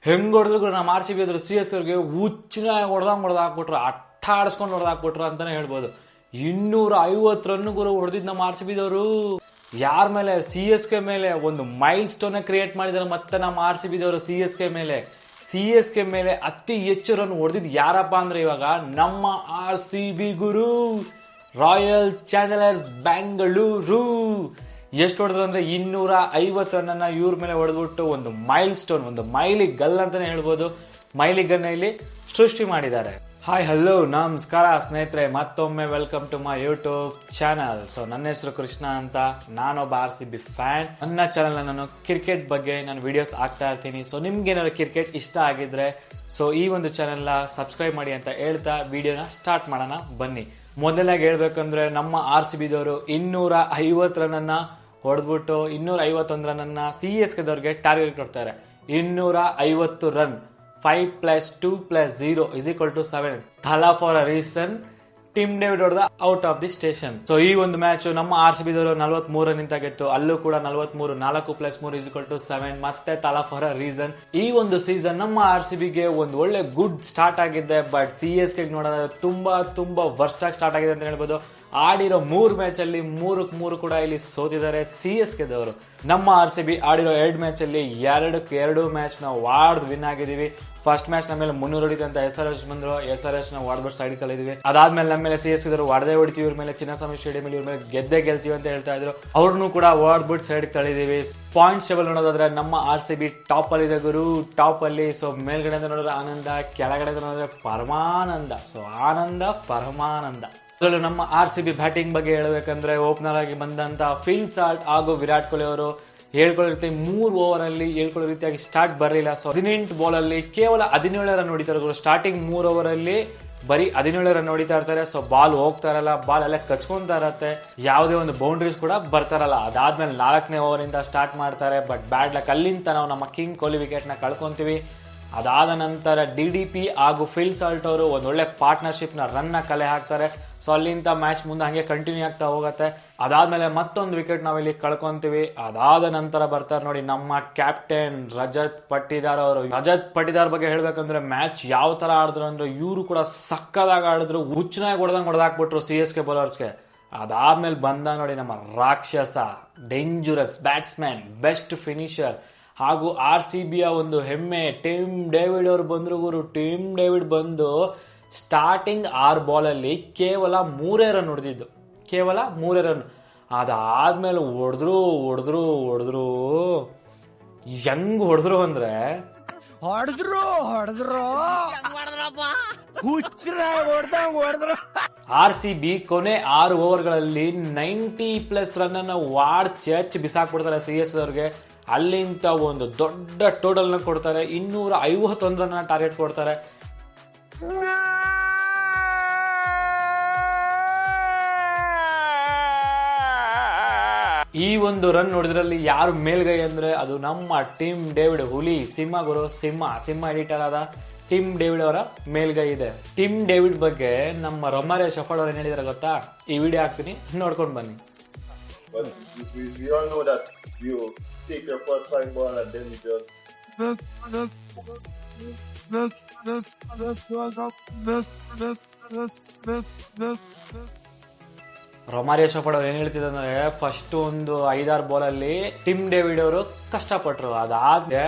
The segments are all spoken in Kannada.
ಹೆಂಗ್ ಹೊಡೆದ್ರು ನಮ್ಮ ಆರ್ ಸಿ ಬಿ ಅದ್ರ CS ಅವ್ರಿಗೆ ಹುಚ್ಚಿನ ಹೊಡೆದಾಕ್ಬಿಟ್ರು, ಆಡಿಸ್ಕೊಂಡು ಹೊಡೆದಾಕ್ಬಿಟ್ರು ಅಂತಾನೆ ಹೇಳ್ಬೋದು. 250 ರನ್ ಹೊಡೆದಿದ್ ನಮ್ಮ ಆರ್ ಸಿ ಬಿದವರು. ಯಾರ ಮೇಲೆ? CSK ಮೇಲೆ ಒಂದು ಮೈಲ್ ಸ್ಟೋನ್ ಕ್ರಿಯೇಟ್ ಮಾಡಿದಾರೆ ಮತ್ತೆ ನಮ್ಮ ಆರ್ ಸಿ ಬಿದವರು. CSK ಮೇಲೆ ಅತಿ ಹೆಚ್ಚು ರನ್ ಹೊಡೆದಿದ್ ಯಾರಪ್ಪ ಅಂದ್ರೆ ಇವಾಗ ನಮ್ಮ ಆರ್ ಸಿ ಬಿ ಗುರು ರಾಯಲ್ ಚಾಲೆಂಜರ್ಸ್ ಬೆಂಗಳೂರು. ಎಷ್ಟು ಹೊಡೆದ್ರು ಅಂದ್ರೆ 250 ರನ್ ಇವ್ರ ಮೇಲೆ ಹೊಡೆದ್ಬಿಟ್ಟು ಒಂದು ಮೈಲ್ ಸ್ಟೋನ್, ಒಂದು ಮೈಲಿ ಗಲ್ ಅಂತಾನೆ ಹೇಳ್ಬೋದು, ಮೈಲಿ ಗನ್ ಇಲ್ಲಿ ಸೃಷ್ಟಿ ಮಾಡಿದ್ದಾರೆ. ಹಾಯ್ ಹಲೋ ನಮಸ್ಕಾರ ಸ್ನೇಹಿತರೆ, ಮತ್ತೊಮ್ಮೆ welcome to my YouTube channel. So ನನ್ನ ಹೆಸರು ಕೃಷ್ಣ ಅಂತ, ನಾನೊಬ್ಬ ಆರ್ ಸಿ ಬಿ ಫ್ಯಾನ್. ನನ್ನ ಚಾನಲ್ ನಾನು ಕ್ರಿಕೆಟ್ ಬಗ್ಗೆ ನಾನು ವಿಡಿಯೋಸ್ ಹಾಕ್ತಾ ಇರ್ತೀನಿ. ಸೊ ನಿಮ್ಗೆ ಏನಾದ್ರು ಕ್ರಿಕೆಟ್ ಇಷ್ಟ ಆಗಿದ್ರೆ ಸೊ ಈ ಒಂದು ಚಾನಲ್ನ ಸಬ್ಸ್ಕ್ರೈಬ್ ಮಾಡಿ ಅಂತ ಹೇಳ್ತಾ ವಿಡಿಯೋನ ಸ್ಟಾರ್ಟ್ ಮಾಡೋಣ ಬನ್ನಿ. ಮೊದಲನಾಗಿ ಹೇಳ್ಬೇಕಂದ್ರೆ ನಮ್ಮ ಆರ್ ಸಿ ಬಿದವರು 250 ರನ್ ಹೊಡೆದ್ಬಿಟ್ಟು 251 ರನ್ CSK ದವ್ರಿಗೆ ಟಾರ್ಗೆಟ್ ಕೊಡ್ತಾರೆ. 250 ರನ್ 5+2+0 = 7. ತಲಾ for a reason Tim David ಹೊಡೆದ out of the station. So ಈ ಒಂದು ಮ್ಯಾಚ್ ನಮ್ಮ ಆರ್ ಸಿ ಬಿದವರು 43 ರನ್ ಆಗಿತ್ತು, ಅಲ್ಲೂ ಕೂಡ 43, 4+3 = 7. ಮತ್ತೆ ತಲಾ ಫಾರ್ ಅ ರೀಸನ್. ಈ ಒಂದು ಸೀಸನ್ ನಮ್ಮ ಆರ್ ಸಿ ಬಿಗೆ ಒಂದು ಒಳ್ಳೆ ಗುಡ್ ಸ್ಟಾರ್ಟ್ ಆಗಿದ್ದೆ, ಬಟ್ CSK ನೋಡೋದ್ರೆ ತುಂಬಾ ವರ್ಸ್ಟ್ ಆಗಿ ಸ್ಟಾರ್ಟ್ ಆಗಿದೆ ಅಂತ ಹೇಳ್ಬೋದು. ಆಡಿರೋ 3 ಮ್ಯಾಚ್ ಅಲ್ಲಿ 3 ಕೂಡ ಇಲ್ಲಿ ಸೋತಿದ್ದಾರೆ CSK ದವರು. ನಮ್ಮ ಆರ್ ಸಿ ಬಿ ಆಡಿರೋ 2 ಮ್ಯಾಚ್ ಅಲ್ಲಿ 2 ಮ್ಯಾಚ್ ನಾವು ವಾರ್ಡ್ ವಿನ್ ಆಗಿದೀವಿ. ಫಸ್ಟ್ ಮ್ಯಾಚ್ ನಮ್ಮ ಮೇಲೆ 300 ಹೊಡಿತು ಅಂತ SRH ಬಂದ್ರು, SRH ನಾವು ವಾಡ್ಬಿಟ್ಟು ಸೈಡ್ ತಳಿದ್ವಿ. ಅದಾದ್ಮೇಲೆ ನಮ್ಮ ಮೇಲೆ CSK ದವರು ಹೊಡೆದೇ ಹೊಡಿತೀವಿ, ಇವ್ರ ಮೇಲೆ ಚಿನ್ನಸ್ವಾಮಿ ಸ್ಟೇಡಿಯಂ ಇವ್ರ ಮೇಲೆ ಗೆಲ್ತೀವಿ ಅಂತ ಹೇಳ್ತಾ ಇದ್ರು. ಅವ್ರನ್ನು ಕೂಡ ವಾಡ್ಬಿಟ್ಟು ಸೈಡ್ ತಳಿದೀವಿ. ಪಾಯಿಂಟ್ಸ್ ಟೇಬಲ್ ನೋಡೋದಾದ್ರೆ ನಮ್ಮ ಆರ್ ಸಿ ಬಿ ಟಾಪ್ ಅಲ್ಲಿ ಇದೆ ಗುರು, ಟಾಪ್ ಅಲ್ಲಿ. ಸೊ ಮೇಲ್ಗಡೆ ನೋಡಿದ್ರೆ ಆನಂದ, ಕೆಳಗಡೆ ನೋಡಿದ್ರೆ ಪರಮಾನಂದ. ಸೊ ಆನಂದ ಪರಮಾನಂದ. ಅದರಲ್ಲೂ ನಮ್ಮ ಆರ್ ಸಿ ಬಿ ಬ್ಯಾಟಿಂಗ್ ಬಗ್ಗೆ ಹೇಳ್ಬೇಕಂದ್ರೆ ಓಪನರ್ ಆಗಿ ಬಂದಂತ ಫಿಲ್ ಸಾಲ್ಟ್ ಹಾಗೂ ವಿರಾಟ್ ಕೊಹ್ಲಿ ಅವರು ಹೇಳ್ಕೊಳ್ಳೋ ರೀತಿ 3 ಓವರ್ ಅಲ್ಲಿ ಹೇಳ್ಕೊಳ್ಳೋ ರೀತಿಯಾಗಿ ಸ್ಟಾರ್ಟ್ ಬರಲಿಲ್ಲ. ಸೊ 18 ಬಾಲ್ ಅಲ್ಲಿ ಕೇವಲ 17 ರನ್ ಹೊಡಿತಾರೆ. ಸ್ಟಾರ್ಟಿಂಗ್ 3 ಓವರ್ ಅಲ್ಲಿ ಬರೀ 17 ರನ್ ಹೊಡಿತಾ ಇರ್ತಾರೆ. ಸೊ ಬಾಲ್ ಹೋಗ್ತಾ ಇರಲ್ಲ, ಬಾಲ್ ಎಲ್ಲ ಕಚ್ಕೊಂತಾ ಇರತ್ತೆ, ಯಾವುದೇ ಒಂದು ಬೌಂಡ್ರೀಸ್ ಕೂಡ ಬರ್ತಾರಲ್ಲ. ಅದಾದ್ಮೇಲೆ 4ನೇ ಓವರ್ ಇಂದ ಸ್ಟಾರ್ಟ್ ಮಾಡ್ತಾರೆ. ಬಟ್ ಬ್ಯಾಡ್ ಲಕ್, ಅಲ್ಲಿಂದ ನಾವು ನಮ್ಮ ಕಿಂಗ್ ಕೊಹ್ಲಿ ವಿಕೆಟ್ ನ ಕಳ್ಕೊಂತೀವಿ. ಅದಾದ ನಂತರ DDP ಹಾಗೂ ಫಿಲ್ ಸಾಲ್ಟ್ ಅವರು ಒಂದೊಳ್ಳೆ ಪಾರ್ಟ್ನರ್ಶಿಪ್ ನ ರನ್ ನ ಕಲೆ ಹಾಕ್ತಾರೆ. ಸೊ ಅಲ್ಲಿಂದ ಮ್ಯಾಚ್ ಮುಂದೆ ಹಂಗೆ ಕಂಟಿನ್ಯೂ ಆಗ್ತಾ ಹೋಗುತ್ತೆ. ಅದಾದ್ಮೇಲೆ ಮತ್ತೊಂದು ವಿಕೆಟ್ ನಾವಿಲ್ಲಿ ಕಳ್ಕೊಂತೀವಿ. ಅದಾದ ನಂತರ ಬರ್ತಾರೆ ನೋಡಿ ನಮ್ಮ ಕ್ಯಾಪ್ಟನ್ ರಜತ್ ಪಟ್ಟಿದಾರ್ ಅವರು. ರಜತ್ ಪಟ್ಟಿದಾರ್ ಬಗ್ಗೆ ಹೇಳ್ಬೇಕಂದ್ರೆ ಮ್ಯಾಚ್ ಯಾವ ತರ ಆಡಿದ್ರು ಅಂದ್ರೆ ಇವರು ಕೂಡ ಸಕ್ಕದಾಗಿ ಆಡಿದ್ರು, ಹುಚ್ಚನಾಗಿ ಹೊಡೆದಾಕ್ಬಿಟ್ರು CSK ಬೌಲರ್ಸ್ಗೆ. ಅದಾದ್ಮೇಲೆ ಬಂದ ನೋಡಿ ನಮ್ಮ ರಾಕ್ಷಸ, ಡೇಂಜರಸ್ ಬ್ಯಾಟ್ಸ್ಮನ್, ಬೆಸ್ಟ್ ಫಿನಿಶರ್ ಹಾಗೂ ಆರ್ ಸಿ ಬಿಯ ಒಂದು ಹೆಮ್ಮೆ ಟಿಮ್ ಡೇವಿಡ್ ಅವರು ಬಂದ್ರು ಗುರು. ಟಿಮ್ ಡೇವಿಡ್ ಬಂದು ಸ್ಟಾರ್ಟಿಂಗ್ 6 ಬಾಲ್ ಅಲ್ಲಿ ಕೇವಲ 3 ರನ್ ಹೊಡೆದಿದ್ದು, ಕೇವಲ 3 ರನ್. ಅದಾದ್ಮೇಲೆ ಹೊಡೆದ್ರು ಹೆಂಗ್ ಹೊಡೆದ್ರು ಅಂದ್ರೆ ಆರ್ ಸಿ ಬಿ ಕೊನೆ 6 ಓವರ್ಗಳಲ್ಲಿ 90+ ರನ್ ಅನ್ನ ವಾಡ್ ಚೆಚ್ ಬಿಸಾಕ್ಬಿಡ್ತಾರೆ CSK ಅವ್ರಿಗೆ. ಅಲ್ಲಿಂದ ಒಂದು ದೊಡ್ಡ ಟೋಟಲ್ ನ ಕೊಡ್ತಾರೆ, 251 ರನ್ ಟಾರ್ಗೆಟ್ ಕೊಡ್ತಾರೆ. ಈ ಒಂದು ರನ್ ನೋಡಿದ್ರಲ್ಲಿ ಯಾರು ಮೇಲ್ಗೈ ಅಂದ್ರೆ ಅದು ನಮ್ಮ ಟಿಮ್ ಡೇವಿಡ್, ಹುಲಿ ಸಿಂಹ ಗುರು, ಸಿಂಹ ಎಡಿಟರ್ ಆದ ಟಿಮ್ ಡೇವಿಡ್ ಅವರ ಮೇಲ್ಗೈ ಇದೆ. ಟಿಮ್ ಡೇವಿಡ್ ಬಗ್ಗೆ ನಮ್ಮ ರೊಮಾರಿಯೋ ಶೆಫರ್ಡ್ ಅವರು ಏನ್ ಹೇಳಿದಾರೆ ಗೊತ್ತಾ? ಈ ವಿಡಿಯೋ ಹಾಕ್ತೀನಿ, ನೋಡ್ಕೊಂಡು ಬನ್ನಿ. Take your first 5 ball and then you just Romario Shepherd ಅವ್ರು ಏನ್ ಹೇಳ್ತಿದ್ರೆ ಫಸ್ಟ್ ಒಂದು 5-6 ಬಾಲ್ ಅಲ್ಲಿ ಟಿಮ್ ಡೇವಿಡ್ ಅವರು ಕಷ್ಟಪಟ್ರು. ಅದಾದ್ರೆ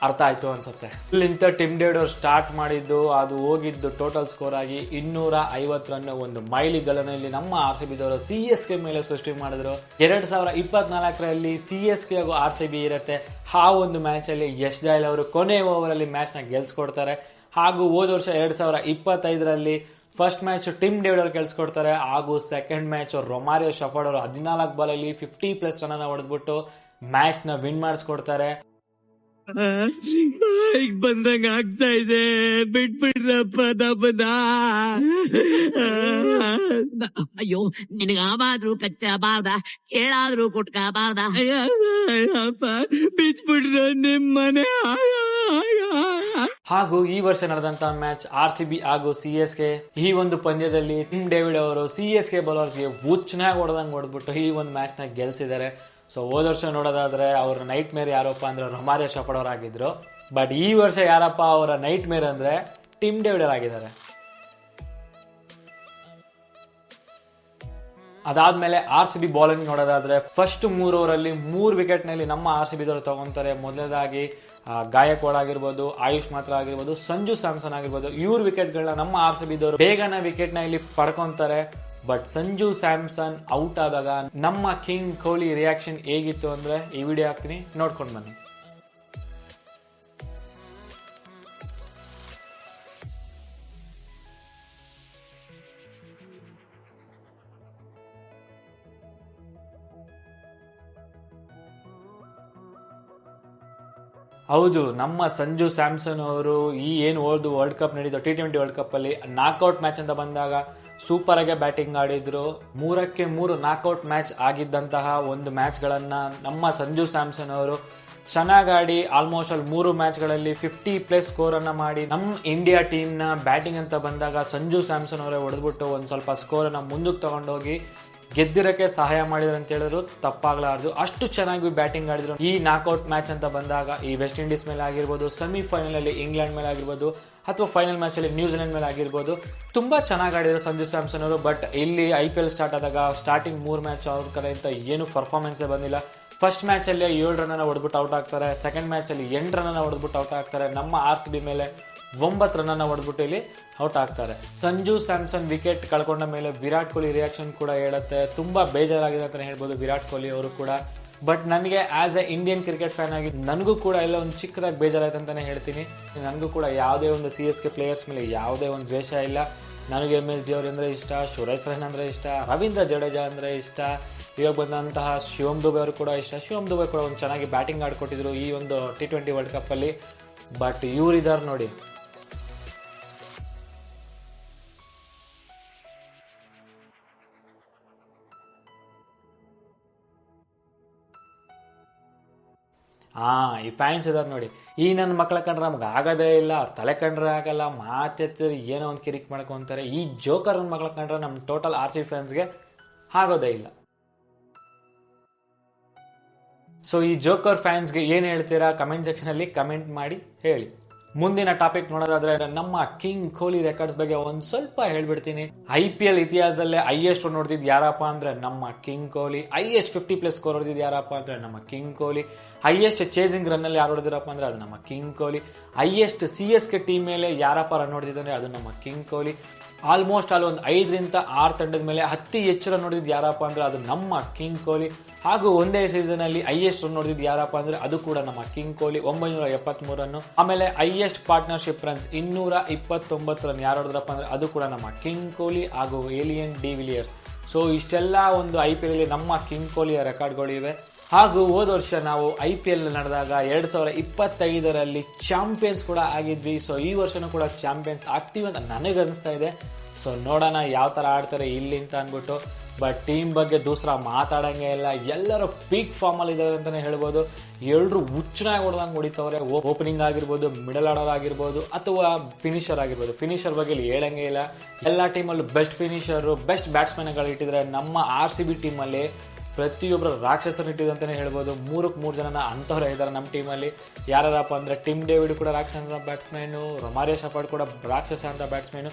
ಅರ್ಥ ಆಯ್ತು ಅನ್ಸುತ್ತೆ. ಇಲ್ಲಿಂದ ಟಿಮ್ ಡೇವಿಡ್ ಅವರು ಸ್ಟಾರ್ಟ್ ಮಾಡಿದ್ದು, ಅದು ಹೋಗಿದ್ದು ಟೋಟಲ್ ಸ್ಕೋರ್ ಆಗಿ 250 ರನ್, ಒಂದು ಮೈಲಿ ಗಲ್ಲನಲ್ಲಿ ನಮ್ಮ ಆರ್ ಸಿ ಬಿದವರು CSK ಮೇಲೆ ಸೃಷ್ಟಿ ಮಾಡಿದ್ರು. 2024ರಲ್ಲಿ CSK ಹಾಗೂ ಆರ್ ಸಿ ಬಿ ಇರುತ್ತೆ. ಆ ಒಂದು ಮ್ಯಾಚ್ ಅಲ್ಲಿ ಯಶ್ ದಯಾಲ್ ಅವರು ಕೊನೆ ಓವರ್ ಅಲ್ಲಿ ಮ್ಯಾಚ್ ನ ಗೆಲ್ಸ್ಕೊಡ್ತಾರೆ. ಹಾಗೂ ಹೋದ ವರ್ಷ 2025ರಲ್ಲಿ ಫಸ್ಟ್ ಮ್ಯಾಚ್ ಟಿಮ್ ಡೇವಿಡ್ ಅವರು ಗೆಲ್ಸ್ಕೊಡ್ತಾರೆ. ಹಾಗೂ ಸೆಕೆಂಡ್ ಮ್ಯಾಚ್ ರೊಮಾರಿಯೋ ಶೆಫರ್ಡ್ ಅವರು 14 ಬಾಲ್ ಅಲ್ಲಿ 50+ ರನ್ ಅನ್ನ ಹೊಡೆದ್ಬಿಟ್ಟು ಮ್ಯಾಚ್ ನ ವಿನ್ ಮಾಡಿಸ್ಕೊಡ್ತಾರೆ. ಬಂದಂಗ ಆಗ್ತಾ ಇದೆ, ಬಿಟ್ಬಿಡ್ರಪ್ಪ ನಮ್ಮನ್ನ. ಅಯ್ಯೋ, ನಿನಗಾದ್ರೂ ಕಚ್ಚಬಾರ್ದ, ಕೇಳಾದ್ರೂ ಕುಟ್ಕಬಾರ್ದ, ಬಿಟ್ಬಿಡ್ರ ನಿಮ್ಮನೆ. ಹಾಗೂ ಈ ವರ್ಷ ನಡೆದಂತ ಮ್ಯಾಚ್ ಆರ್ ಸಿ ಬಿ ಹಾಗೂ CSK, ಈ ಒಂದು ಪಂದ್ಯದಲ್ಲಿ ಟಿಮ್ ಡೇವಿಡ್ ಅವರು CSK ಬೌಲರ್ಸ್ಗೆ ಹುಚ್ಚನಾಗಿ ಹೊಡೆದಂಗ್ ಹೊಡೆದ್ಬಿಟ್ಟು ಈ ಒಂದು ಮ್ಯಾಚ್ ನ ಗೆಲ್ಸಿದ್ದಾರೆ. ಸೊ ಹೋದ ವರ್ಷ ನೋಡೋದಾದ್ರೆ ಅವ್ರ ನೈಟ್ ಮೇರ್ ಯಾರಪ್ಪ ಅಂದ್ರೆ ರೊಮಾರಿಯೋ ಶೆಫರ್ಡ್ ಅವರಾಗಿದ್ರು. ಬಟ್ ಈ ವರ್ಷ ಯಾರಪ್ಪ ಅವರ ನೈಟ್ ಮೇರ್ ಅಂದ್ರೆ ಟಿಮ್ ಡೇವಿಡ್ ಆಗಿದ್ದಾರೆ. ಅದಾದ್ಮೇಲೆ RCB ಬೌಲಿಂಗ್ ನೋಡೋದಾದ್ರೆ ಫಸ್ಟ್ 3 ಓವರಲ್ಲಿ 3 ವಿಕೆಟ್ ನಲ್ಲಿ ನಮ್ಮ RCB ದವರು ತಗೊಂತಾರೆ. ಮೊದಲನೇದಾಗಿ ಗಾಯಕ್ವಾಡ್ ಆಗಿರ್ಬೋದು, ಆಯುಷ್ ಮಾತ್ರ ಆಗಿರ್ಬೋದು, ಸಂಜು ಸ್ಯಾಮ್ಸನ್ ಆಗಿರ್ಬೋದು, ಇವ್ರ ವಿಕೆಟ್ಗಳನ್ನ ನಮ್ಮ RCB ದವರು ಬೇಗನೆ ವಿಕೆಟ್ ನ ಇಲ್ಲಿ ಪಡ್ಕೊಂತಾರೆ. ಬಟ್ ಸಂಜು ಸ್ಯಾಮ್ಸನ್ ಔಟ್ ಆದಾಗ ನಮ್ಮ ಕಿಂಗ್ ಕೊಹ್ಲಿ ರಿಯಾಕ್ಷನ್ ಹೇಗಿತ್ತು ಅಂದ್ರೆ ಈ ವಿಡಿಯೋ ಹಾಕ್ತೀನಿ, ನೋಡ್ಕೊಂಡು ಬನ್ನಿ. ಹೌದು, ನಮ್ಮ ಸಂಜು ಸ್ಯಾಮ್ಸನ್ ಅವರು ಈ ಏನು ವರ್ಲ್ಡ್ ಕಪ್ ನಡೀತು T20 ವರ್ಲ್ಡ್ ಕಪ್ ಅಲ್ಲಿ ನಾಕ್ಔಟ್ ಮ್ಯಾಚ್ ಅಂತ ಬಂದಾಗ ಸೂಪರ್ ಆಗಿ ಬ್ಯಾಟಿಂಗ್ ಆಡಿದ್ರು. 3ಕ್ಕೆ 3 ನಾಕ್ಔಟ್ ಮ್ಯಾಚ್ ಆಗಿದ್ದಂತಹ ಒಂದು ಮ್ಯಾಚ್ ಗಳನ್ನ ನಮ್ಮ ಸಂಜು ಸ್ಯಾಮ್ಸನ್ ಅವರು ಚೆನ್ನಾಗಿ ಆಡಿ ಆಲ್ಮೋಸ್ಟ್ ಅಲ್ಲಿ 3 ಮ್ಯಾಚ್ ಗಳಲ್ಲಿ 50+ ಸ್ಕೋರ್ ಅನ್ನ ಮಾಡಿ ನಮ್ಮ ಇಂಡಿಯಾ ಟೀಮ್ ನ ಬ್ಯಾಟಿಂಗ್ ಅಂತ ಬಂದಾಗ ಸಂಜು ಸ್ಯಾಮ್ಸನ್ ಅವರೇ ಹೊಡೆದ್ಬಿಟ್ಟು ಒಂದ್ ಸ್ವಲ್ಪ ಸ್ಕೋರ್ ಅನ್ನ ಮುಂದಕ್ಕೆ ತಗೊಂಡೋಗಿ ಗೆದ್ದಿರಕ್ಕೆ ಸಹಾಯ ಮಾಡಿದ್ರು ಅಂತ ಹೇಳಿದ್ರು ತಪ್ಪಾಗ್ಲಾರ್ದು. ಅಷ್ಟು ಚೆನ್ನಾಗಿ ಬ್ಯಾಟಿಂಗ್ ಆಡಿದ್ರು. ಈ ನಾಕ್ಔಟ್ ಮ್ಯಾಚ್ ಅಂತ ಬಂದಾಗ ಈ ವೆಸ್ಟ್ ಇಂಡೀಸ್ ಮೇಲೆ ಆಗಿರ್ಬೋದು, ಸೆಮಿಫೈನಲ್ ಅಲ್ಲಿ ಇಂಗ್ಲೆಂಡ್ ಮೇಲೆ ಆಗಿರ್ಬೋದು, ಅಥವಾ ಫೈನಲ್ ಮ್ಯಾಚ್ ಅಲ್ಲಿ ನ್ಯೂಜಿಲೆಂಡ್ ಮೇಲೆ ಆಗಿರ್ಬೋದು, ತುಂಬಾ ಚೆನ್ನಾಗಿ ಆಡಿದ್ರು ಸಂಜು ಸ್ಯಾಮ್ಸನ್ ಅವರು. ಬಟ್ ಇಲ್ಲಿ IPL ಸ್ಟಾರ್ಟ್ ಆದಾಗ ಸ್ಟಾರ್ಟಿಂಗ್ 3 ಮ್ಯಾಚ್ ಅವ್ರ ಕಡೆಯಿಂದ ಏನು ಪರ್ಫಾರ್ಮೆನ್ಸ್ ಬಂದಿಲ್ಲ. ಫಸ್ಟ್ ಮ್ಯಾಚ್ ಅಲ್ಲಿ 7 ರನ್ ಹೊಡೆದ್ಬಿಟ್ಟು ಔಟ್ ಆಗ್ತಾರೆ. ಸೆಕೆಂಡ್ ಮ್ಯಾಚ್ ಅಲ್ಲಿ 8 ರನ್ ಹೊಡೆದ್ಬಿಟ್ಟು ಔಟ್ ಆಗ್ತಾರೆ. ನಮ್ಮ RCB ಮೇಲೆ 9 ರನ್ ಹೊಡೆದ್ಬಿಟ್ಟು ಇಲ್ಲಿ ಔಟ್ ಆಗ್ತಾರೆ. ಸಂಜು ಸ್ಯಾಮ್ಸನ್ ವಿಕೆಟ್ ಕಳ್ಕೊಂಡ ಮೇಲೆ ವಿರಾಟ್ ಕೊಹ್ಲಿ ರಿಯಾಕ್ಷನ್ ಕೂಡ ಹೇಳುತ್ತೆ. ತುಂಬಾ ಬೇಜಾರಾಗಿದೆ ಅಂತ ಹೇಳ್ಬೋದು ವಿರಾಟ್ ಕೊಹ್ಲಿ ಅವರು ಕೂಡ. ಬಟ್ ನನಗೆ as A Indian cricket fan ಆಗಿ ನನಗೂ ಕೂಡ ಎಲ್ಲ ಒಂದು ಚಿಕ್ಕದಾಗಿ ಬೇಜಾರಾಯ್ತು ಅಂತಾನೆ ಹೇಳ್ತೀನಿ. ನನಗೂ ಕೂಡ ಯಾವುದೇ ಒಂದು CSK ಪ್ಲೇಯರ್ಸ್ ಮೇಲೆ ಯಾವುದೇ ಒಂದು ದ್ವೇಷ ಇಲ್ಲ. ನನಗೆ MSD ಅವ್ರು ಅಂದ್ರೆ ಇಷ್ಟ, ಸುರೇಶ್ ರೈನಾ ಅಂದ್ರೆ ಇಷ್ಟ, ರವೀಂದ್ರ ಜಡೇಜಾ ಅಂದ್ರೆ ಇಷ್ಟ, ಇವಾಗ ಬಂದಂತಹ ಶಿವಮ್ ದುಬೆ ಅವರು ಕೂಡ ಇಷ್ಟ. ಶಿವಮ್ ದುಬೆ ಕೂಡ ಒಂದು ಚೆನ್ನಾಗಿ ಬ್ಯಾಟಿಂಗ್ ಆಡ್ಕೊಟ್ಟಿದ್ರು ಈ ಒಂದು T20 ವರ್ಲ್ಡ್ ಕಪ್ ಅಲ್ಲಿ. ಬಟ್ ಇವರಿದ್ದಾರೆ ನೋಡಿ, ಈ ಫ್ಯಾನ್ಸ್ ಇದಾರೆ ನೋಡಿ, ಈ ನನ್ನ ಮಕ್ಕಳ ಕಂಡ್ರೆ ನಮ್ಗೆ ಆಗೋದೇ ಇಲ್ಲ, ಅವ್ರ ತಲೆ ಕಂಡ್ರೆ ಆಗಲ್ಲ, ಮಾತೆತ್ತರಿ ಏನೋ ಒಂದು ಕಿರಿಕ್ ಮಾಡ್ಕೊಂತಾರೆ. ಈ ಜೋಕರ್ ನನ್ನ ಮಕ್ಕಳ ಕಂಡ್ರೆ ನಮ್ಮ ಟೋಟಲ್ RCB ಫ್ಯಾನ್ಸ್ಗೆ ಆಗೋದೇ ಇಲ್ಲ. ಸೊ ಈ ಜೋಕರ್ ಫ್ಯಾನ್ಸ್ಗೆ ಏನ್ ಹೇಳ್ತೀರಾ ಕಮೆಂಟ್ ಸೆಕ್ಷನ್ ಅಲ್ಲಿ ಕಮೆಂಟ್ ಮಾಡಿ ಹೇಳಿ. ಮುಂದಿನ ಟಾಪಿಕ್ ನೋಡೋದಾದ್ರೆ ನಮ್ಮ ಕಿಂಗ್ ಕೊಹ್ಲಿ ರೆಕಾರ್ಡ್ಸ್ ಬಗ್ಗೆ ಒಂದ್ ಸ್ವಲ್ಪ ಹೇಳ್ಬಿಡ್ತೀನಿ. IPL ಇತಿಹಾಸದಲ್ಲೇ ಹೈಯೆಸ್ಟ್ ರನ್ ಹೊಡೆದಿದ್ದು ಯಾರಪ್ಪ ಅಂದ್ರೆ ನಮ್ಮ ಕಿಂಗ್ ಕೊಹ್ಲಿ. ಹೈಯೆಸ್ಟ್ 50+ ಸ್ಕೋರ್ ಹೊಡೆದಿದ್ದು ಯಾರಪ್ಪ ಅಂದ್ರೆ ನಮ್ಮ king Kohli. Highest chasing run ಅಲ್ಲಿ ಯಾರು ಹೊಡೆದಿರಪ್ಪ ಅಂದ್ರೆ ಅದು ನಮ್ಮ king Kohli. Highest CSK team ಮೇಲೆ ಯಾರಪ್ಪ ರನ್ ಹೊಡೆದಿದ್ರೆ ಅದು ನಮ್ಮ ಕಿಂಗ್ ಕೊಹ್ಲಿ. ಆಲ್ಮೋಸ್ಟ್ ಅಲ್ಲಿ ಒಂದು 5ರಿಂದ 6 ತಂಡದ ಮೇಲೆ ಅತಿ ಹೆಚ್ಚು ರನ್ ಹೊಡೆದಿದ್ದು ಯಾರಪ್ಪ ಅಂದ್ರೆ ಅದು ನಮ್ಮ ಕಿಂಗ್ ಕೊಹ್ಲಿ. ಹಾಗೂ ಒಂದೇ ಸೀಸನ್ ಅಲ್ಲಿ ಹೈಯೆಸ್ಟ್ ರನ್ ಹೊಡೆದಿದ್ದು ಯಾರಪ್ಪ ಅಂದ್ರೆ ಅದು ಕೂಡ ನಮ್ಮ ಕಿಂಗ್ ಕೊಹ್ಲಿ, 973 ರನ್. ಆಮೇಲೆ ಹೈಯೆಸ್ಟ್ ಪಾರ್ಟ್ನರ್ಶಿಪ್ ರನ್ಸ್ 229 ರನ್ ಯಾರು ಹೊಡೆದ್ರಪ್ಪ ಅಂದ್ರೆ ಅದು ಕೂಡ ನಮ್ಮ ಕಿಂಗ್ ಕೊಹ್ಲಿ ಹಾಗೂ ಏಲಿಯನ್ ಡಿ ವಿಲಿಯರ್ಸ್. ಸೊ ಇಷ್ಟೆಲ್ಲ ಒಂದು IPL ಅಲ್ಲಿ ನಮ್ಮ ಕಿಂಗ್ ಕೊಹ್ಲಿಯ ರೆಕಾರ್ಡ್ಗಳಿವೆ. ಹಾಗೂ ಹೋದ ವರ್ಷ ನಾವು IPL ನಡೆದಾಗ 2025ರಲ್ಲಿ ಚಾಂಪಿಯನ್ಸ್ ಕೂಡ ಆಗಿದ್ವಿ. ಸೊ ಈ ವರ್ಷನೂ ಕೂಡ ಚಾಂಪಿಯನ್ಸ್ ಆಗ್ತೀವಿ ಅಂತ ನನಗನ್ನಿಸ್ತಾ ಇದೆ. ಸೊ ನೋಡೋಣ ಯಾವ ಥರ ಆಡ್ತಾರೆ ಇಲ್ಲಿ ಅಂತ ಅಂದ್ಬಿಟ್ಟು. ಬಟ್ ಟೀಮ್ ಬಗ್ಗೆ ದೂಸರ ಮಾತಾಡಂಗೆ ಇಲ್ಲ, ಎಲ್ಲರೂ ಪೀಕ್ ಫಾರ್ಮಲ್ಲಿ ಇದ್ದಾರೆ ಅಂತಲೇ ಹೇಳ್ಬೋದು. ಎಲ್ಲರೂ ಹುಚ್ಚನಾಗಿ ಹೊಡೆದಂಗೆ ಹೊಡಿತವ್ರೆ. ಓಪನಿಂಗ್ ಆಗಿರ್ಬೋದು, ಮಿಡಲ್ ಆರ್ಡರ್ ಆಗಿರ್ಬೋದು, ಅಥವಾ ಫಿನಿಷರ್ ಆಗಿರ್ಬೋದು. ಫಿನಿಷರ್ ಬಗ್ಗೆ ಇಲ್ಲಿ ಹೇಳಂಗೆ ಇಲ್ಲ. ಎಲ್ಲ ಟೀಮಲ್ಲೂ ಬೆಸ್ಟ್ ಫಿನಿಷರು, ಬೆಸ್ಟ್ ಬ್ಯಾಟ್ಸ್ಮನ್ಗಳು ಇಟ್ಟಿದ್ರೆ ನಮ್ಮ RCB ಟೀಮಲ್ಲಿ ಪ್ರತಿಯೊಬ್ಬರು ರಾಕ್ಷಸರು ಇಟ್ಟಿದೆ ಅಂತಲೇ ಹೇಳ್ಬೋದು. 3 ಜನ ಅಂಥವ್ರೆ ಇದ್ದಾರೆ ನಮ್ಮ ಟೀಮಲ್ಲಿ. ಯಾರಪ್ಪ ಅಂದರೆ ಟಿಮ್ ಡೇವಿಡ್ ಕೂಡ ರಾಕ್ಷಸ ಅಂತ ಬ್ಯಾಟ್ಸ್ಮನ್ನು, ರೊಮಾರಿಯೋ ಶೆಫರ್ಡ್ ಕೂಡ ರಾಕ್ಷಸ ಅಂತ ಬ್ಯಾಟ್ಸ್ಮನ್ನು,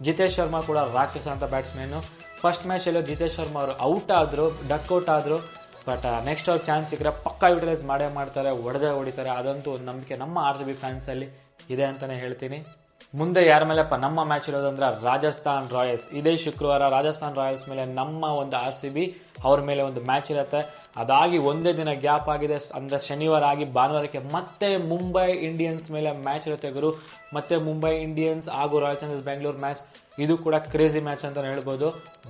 ಜಿತೇಶ್ ಶರ್ಮಾ ಕೂಡ ರಾಕ್ಷಸ ಅಂತ ಬ್ಯಾಟ್ಸ್ಮನ್ನು. ಫಸ್ಟ್ ಮ್ಯಾಚಲ್ಲಿ ಜಿತೇಶ್ ಶರ್ಮಾ ಅವರು ಔಟ್ ಆದರು, ಡಕ್ಔಟ್ ಆದರು. ಬಟ್ ನೆಕ್ಸ್ಟ್ ಅವ್ರು ಚಾನ್ಸ್ ಸಿಕ್ಕರೆ ಪಕ್ಕಾ ಯುಟಿಲೈಸ್ ಮಾಡೇ ಮಾಡ್ತಾರೆ, ಹೊಡಿತಾರೆ. ಅದಂತೂ ಒಂದು ನಂಬಿಕೆ ನಮ್ಮ RCB ಫ್ಯಾನ್ಸಲ್ಲಿ ಇದೆ ಅಂತಲೇ ಹೇಳ್ತೀನಿ. ಮುಂದೆ ಯಾರ ಮೇಲೆಪ್ಪ ನಮ್ಮ ಮ್ಯಾಚ್ ಇರೋದಂದ್ರೆ ರಾಜಸ್ಥಾನ್ ರಾಯಲ್ಸ್. ಇದೇ ಶುಕ್ರವಾರ ರಾಜಸ್ಥಾನ್ ರಾಯಲ್ಸ್ ಮೇಲೆ ನಮ್ಮ ಒಂದು RCB ಅವ್ರ ಮೇಲೆ ಒಂದು ಮ್ಯಾಚ್ ಇರುತ್ತೆ. ಅದಾಗಿ ಒಂದೇ ದಿನ ಗ್ಯಾಪ್ ಆಗಿದೆ, ಅಂದ್ರೆ ಶನಿವಾರ ಆಗಿ ಭಾನುವಾರಕ್ಕೆ ಮತ್ತೆ ಮುಂಬೈ ಇಂಡಿಯನ್ಸ್ ಮೇಲೆ ಮ್ಯಾಚ್ ಇರುತ್ತೆ ಗುರು. ಮತ್ತೆ ಮುಂಬೈ ಇಂಡಿಯನ್ಸ್ ಹಾಗೂ ರಾಯಲ್ ಚಾಲೆಂಜರ್ಸ್ ಬೆಂಗಳೂರು ಮ್ಯಾಚ್. ಇದು ಕೂಡ ಕ್ರೇಜಿ ಮ್ಯಾಚ್ ಅಂತ ಹೇಳ್ಬೋದು.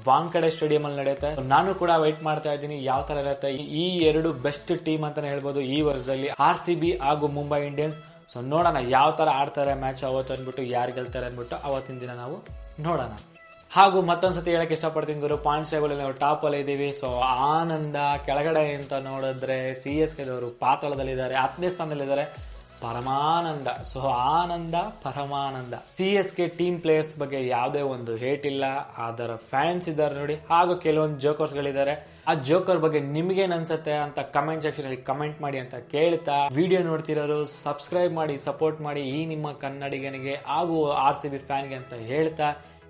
ವಾಂಖೆಡೆ ಸ್ಟೇಡಿಯಂ ಅಲ್ಲಿ ನಡೆಯುತ್ತೆ. ನಾನು ಕೂಡ ವೆಯ್ಟ್ ಮಾಡ್ತಾ ಇದ್ದೀನಿ ಯಾವ ತರ ಇರುತ್ತೆ. ಈ 2 ಬೆಸ್ಟ್ ಟೀಮ್ ಅಂತಾನೆ ಹೇಳ್ಬೋದು ಈ ವರ್ಷದಲ್ಲಿ, RCB ಹಾಗೂ ಮುಂಬೈ ಇಂಡಿಯನ್ಸ್. ಸೊ ನೋಡೋಣ ಯಾವ ಥರ ಆಡ್ತಾರೆ ಮ್ಯಾಚ್ ಅವತ್ತು ಅಂದ್ಬಿಟ್ಟು, ಯಾರು ಗೆಲ್ತಾರೆ ಅಂದ್ಬಿಟ್ಟು ಅವತ್ತಿನ ದಿನ ನಾವು ನೋಡೋಣ. ಹಾಗೂ ಮತ್ತೊಂದ್ಸತಿ ಹೇಳಕ್ಕೆ ಇಷ್ಟಪಡ್ತೀನಿ ಗುರು, ಪಾಯಿಂಟ್ಸ್ ಟೇಬಲ್ ನಾವು ಟಾಪಲ್ಲಿ ಇದ್ದೀವಿ. ಸೊ ಆನಂದ ಕೆಳಗಡೆ ಅಂತ ನೋಡಿದ್ರೆ CSK ದವರು ಪಾತಾಳದಲ್ಲಿದ್ದಾರೆ, 10ನೇ ಸ್ಥಾನದಲ್ಲಿದ್ದಾರೆ. ಪರಮಾನಂದ. ಸೊ ಆನಂದ ಪರಮಾನಂದ. CSK ಟೀಮ್ ಪ್ಲೇಯರ್ಸ್ ಬಗ್ಗೆ ಯಾವುದೇ ಒಂದು ಹೇಟ್ ಇಲ್ಲ, ಅದರ ಫ್ಯಾನ್ಸ್ ಇದ್ದಾರೆ ನೋಡಿ, ಹಾಗೂ ಕೆಲವೊಂದು ಜೋಕರ್ಸ್ ಗಳಿದ್ದಾರೆ. ಆ ಜೋಕರ್ ಬಗ್ಗೆ ನಿಮ್ಗೇನ್ ಅನ್ಸುತ್ತೆ ಅಂತ ಕಮೆಂಟ್ ಸೆಕ್ಷನ್ ಅಲ್ಲಿ ಕಮೆಂಟ್ ಮಾಡಿ ಅಂತ ಕೇಳ್ತಾ, ವಿಡಿಯೋ ನೋಡ್ತಿರೋರು ಸಬ್ಸ್ಕ್ರೈಬ್ ಮಾಡಿ ಸಪೋರ್ಟ್ ಮಾಡಿ ಈ ನಿಮ್ಮ ಕನ್ನಡಿಗನಿಗೆ ಹಾಗೂ RCB ಫ್ಯಾನ್ಗೆ ಅಂತ ಹೇಳ್ತಾ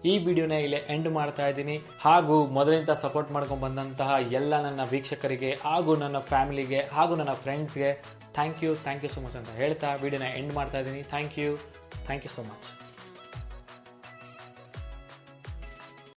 ಈ ವಿಡಿಯೋನ ಇಲ್ಲೇ ಎಂಡ್ ಮಾಡ್ತಾ ಇದ್ದೀನಿ. ಹಾಗೂ ಮೊದಲಿಂದ ಸಪೋರ್ಟ್ ಮಾಡ್ಕೊಂಡು ಬಂದಂತಹ ಎಲ್ಲ ನನ್ನ ವೀಕ್ಷಕರಿಗೆ ಹಾಗೂ ನನ್ನ ಫ್ಯಾಮಿಲಿಗೆ ಹಾಗೂ ನನ್ನ ಫ್ರೆಂಡ್ಸ್ಗೆ ಥ್ಯಾಂಕ್ ಯು ಸೊ ಮಚ್ ಅಂತ ಹೇಳ್ತಾ ವಿಡಿಯೋನ ಎಂಡ್ ಮಾಡ್ತಾ ಇದ್ದೀನಿ. Thank you so much.